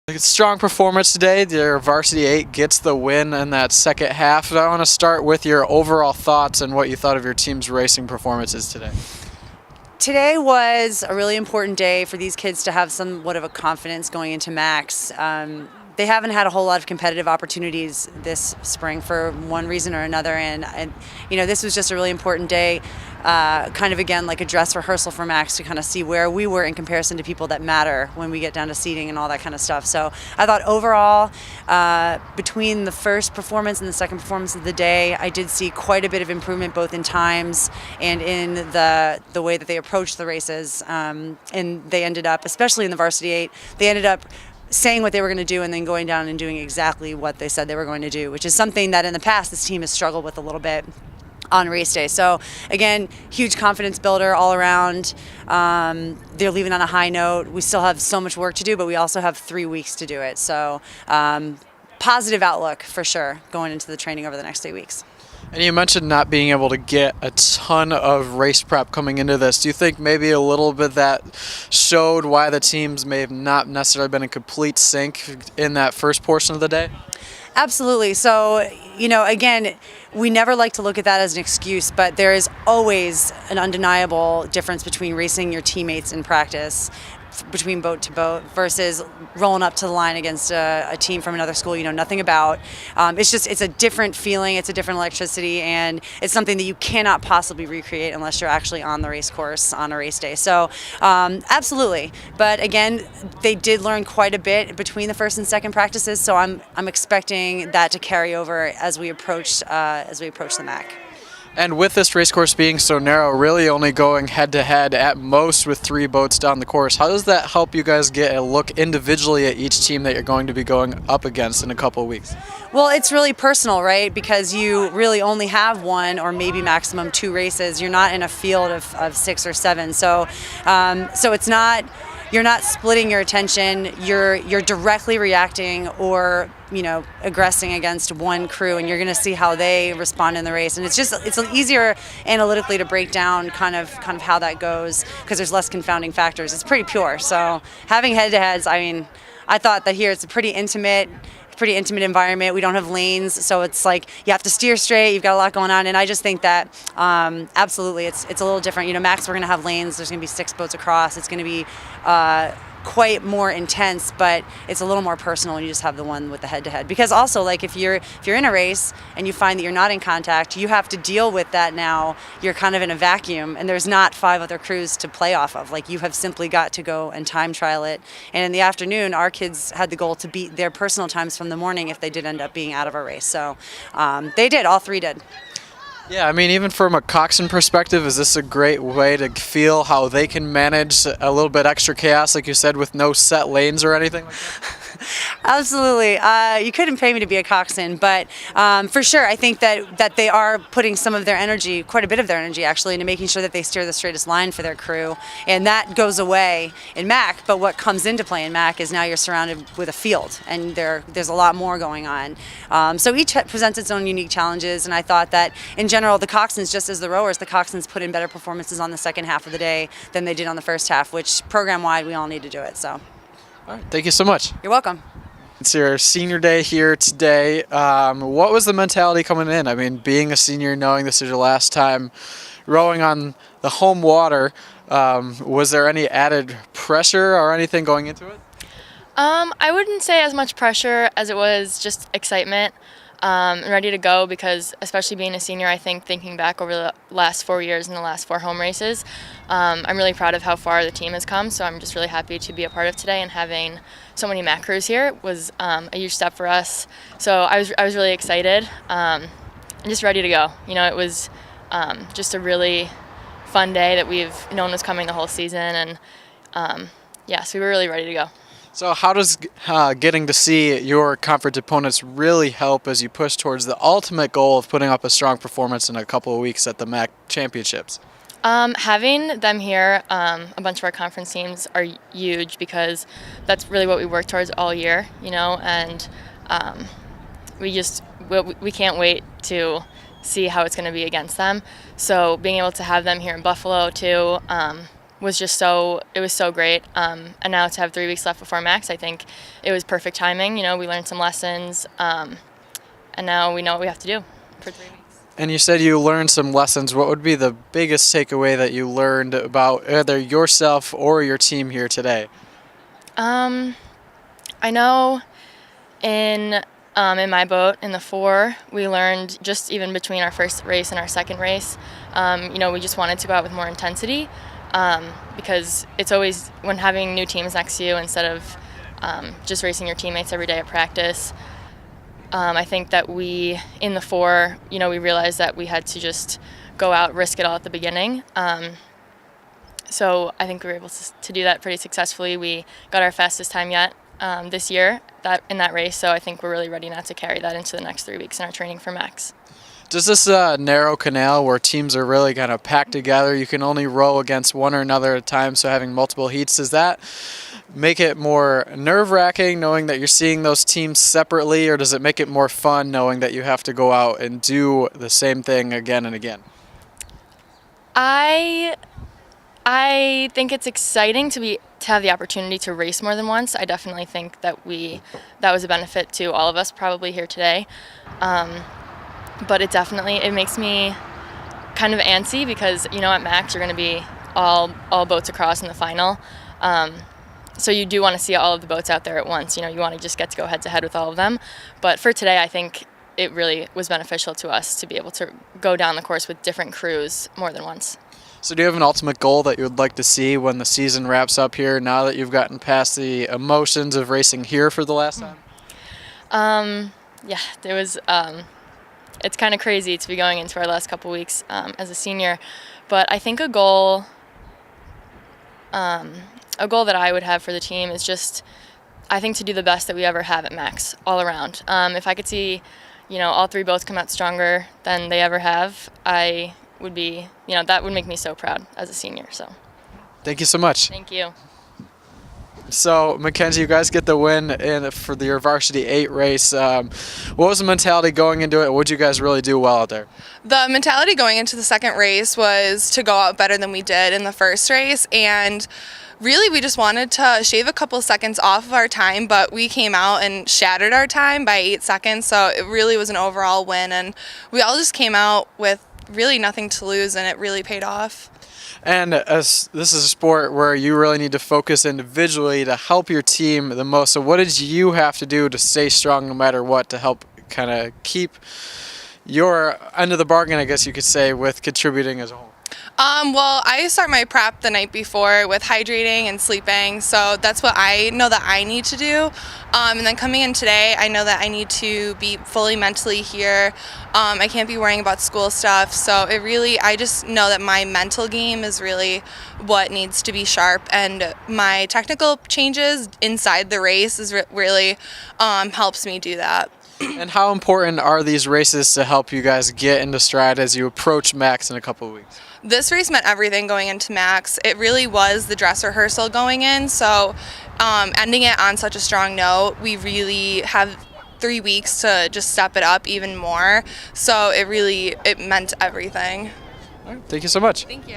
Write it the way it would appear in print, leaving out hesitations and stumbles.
A strong performance today. Their varsity 8 gets the win in that second half. I want to start with your overall thoughts and what you thought of your team's racing performances today. Today was a really important day for these kids to have somewhat of a confidence going into MAACs. They haven't had a whole lot of competitive opportunities this spring for one reason or another, and this was just a really important day, kind of again like a dress rehearsal for MAACs to kind of see where we were in comparison to people that matter when we get down to seeding and all that kind of stuff. So I thought overall, between the first performance and the second performance of the day, I did see quite a bit of improvement both in times and in the way that they approached the races, and they ended up, especially in the varsity 8, they ended up saying what they were going to do and then going down and doing exactly what they said they were going to do, which is something that in the past this team has struggled with a little bit on race day. So again, huge confidence builder all around. They're leaving on a high note. We still have so much work to do, but we also have 3 weeks to do it. So positive outlook for sure going into the training over the next 8 weeks. And you mentioned not being able to get a ton of race prep coming into this. Do you think maybe a little bit that showed why the teams may have not necessarily been in complete sync in that first portion of the day? Absolutely. So, again, we never like to look at that as an excuse, but there is always an undeniable difference between racing your teammates in practice, between boat to boat, versus rolling up to the line against a team from another school you know nothing about. It's a different feeling, it's a different electricity, and it's something that you cannot possibly recreate unless you're actually on the race course on a race day. So absolutely. But again, they did learn quite a bit between the first and second practices, so I'm expecting that to carry over as we approach the MAAC. And with this race course being so narrow, really only going head-to-head at most with 3 boats down the course, how does that help you guys get a look individually at each team that you're going to be going up against in a couple of weeks? Well, it's really personal, right? Because you really only have 1 or maybe maximum 2 races. You're not in a field of 6 or 7. So it's not... You're not splitting your attention. You're directly reacting or aggressing against one crew, and you're going to see how they respond in the race. And it's easier analytically to break down kind of how that goes because there's less confounding factors. It's pretty pure. So having head-to-heads, I thought that here it's a pretty intimate environment. We don't have lanes, so it's like you have to steer straight. You've got a lot going on, and I just think that absolutely it's a little different. MAACs, we're going to have lanes. There's going to be 6 boats across. It's going to be quite more intense, but it's a little more personal when you just have the one with the head-to-head. Because also, like if you're in a race and you find that you're not in contact, you have to deal with that now. You're kind of in a vacuum, and there's not 5 other crews to play off of. Like you have simply got to go and time trial it. And in the afternoon, our kids had the goal to beat their personal times from the morning if they did end up being out of our race. So they did. All 3 did. Yeah, even from a coxswain perspective, is this a great way to feel how they can manage a little bit extra chaos, like you said, with no set lanes or anything like that? Absolutely. You couldn't pay me to be a coxswain, but for sure, I think that they are putting some of their energy, quite a bit of their energy actually, into making sure that they steer the straightest line for their crew, and that goes away in MAAC, but what comes into play in MAAC is now you're surrounded with a field, and there's a lot more going on. So each presents its own unique challenges, and I thought that in general, the coxswains, just as the rowers, the coxswains put in better performances on the second half of the day than they did on the first half, which program-wide, we all need to do it. So. All right, thank you so much. You're welcome. It's your senior day here today. What was the mentality coming in? Being a senior, knowing this is your last time rowing on the home water, was there any added pressure or anything going into it? I wouldn't say as much pressure as it was just excitement and ready to go because especially being a senior, I think thinking back over the last 4 years and the last 4 home races, I'm really proud of how far the team has come. So I'm just really happy to be a part of today, and having so many MAAC crews here was a huge step for us. So I was really excited and just ready to go. It was just a really fun day that we've known was coming the whole season, and so we were really ready to go. So how does getting to see your conference opponents really help as you push towards the ultimate goal of putting up a strong performance in a couple of weeks at the MAAC Championships? Having them here, a bunch of our conference teams are huge because that's really what we work towards all year, and we can't wait to see how it's going to be against them. So being able to have them here in Buffalo too, was just it was so great. And now to have 3 weeks left before MAAC, I think it was perfect timing. You know, we learned some lessons, and now we know what we have to do for 3 weeks. And you said you learned some lessons. What would be the biggest takeaway that you learned about either yourself or your team here today? I know in my boat, in the 4, we learned just even between our first race and our second race, you know, we just wanted to go out with more intensity, because it's always, when having new teams next to you instead of just racing your teammates every day at practice, I think that in the 4, you know, we realized that we had to just go out, risk it all at the beginning. So I think we were able to do that pretty successfully. We got our fastest time yet this year in that race, so I think we're really ready now to carry that into the next 3 weeks in our training for MAAC. Does this narrow canal where teams are really kind of packed together, you can only row against one or another at a time, so having multiple heats, does that make it more nerve-wracking knowing that you're seeing those teams separately, or does it make it more fun knowing that you have to go out and do the same thing again and again? I think it's exciting to have the opportunity to race more than once. I definitely think that was a benefit to all of us probably here today. But it makes me kind of antsy because, you know, at MAAC you're going to be all boats across in the final. So you do want to see all of the boats out there at once. You know, you want to just get to go head-to-head with all of them. But for today, I think it really was beneficial to us to be able to go down the course with different crews more than once. So do you have an ultimate goal that you would like to see when the season wraps up here, now that you've gotten past the emotions of racing here for the last time? Yeah, there was. It's kind of crazy to be going into our last couple weeks as a senior, but I think a goal that I would have for the team is just, I think, to do the best that we ever have at MAAC all around. If I could see, you know, all 3 boats come out stronger than they ever have, I would be, you know, that would make me so proud as a senior. So Thank you so much. Thank you. So, Mackenzie, you guys get the win for your Varsity 8 race. What was the mentality going into it? What did you guys really do well out there? The mentality going into the second race was to go out better than we did in the first race, and really we just wanted to shave a couple seconds off of our time, but we came out and shattered our time by 8 seconds, so it really was an overall win, and we all just came out with really nothing to lose, and it really paid off. And as this is a sport where you really need to focus individually to help your team the most. So what did you have to do to stay strong no matter what to help kind of keep your end of the bargain, I guess you could say, with contributing as a whole? Well, I start my prep the night before with hydrating and sleeping, so that's what I know that I need to do. And then coming in today, I know that I need to be fully mentally here. I can't be worrying about school stuff, so I just know that my mental game is really what needs to be sharp, and my technical changes inside the race is really helps me do that. And how important are these races to help you guys get into stride as you approach MAAC in a couple of weeks? This race meant everything going into MAAC. It really was the dress rehearsal going in, so ending it on such a strong note, we really have 3 weeks to just step it up even more. So it meant everything. All right, thank you so much. Thank you.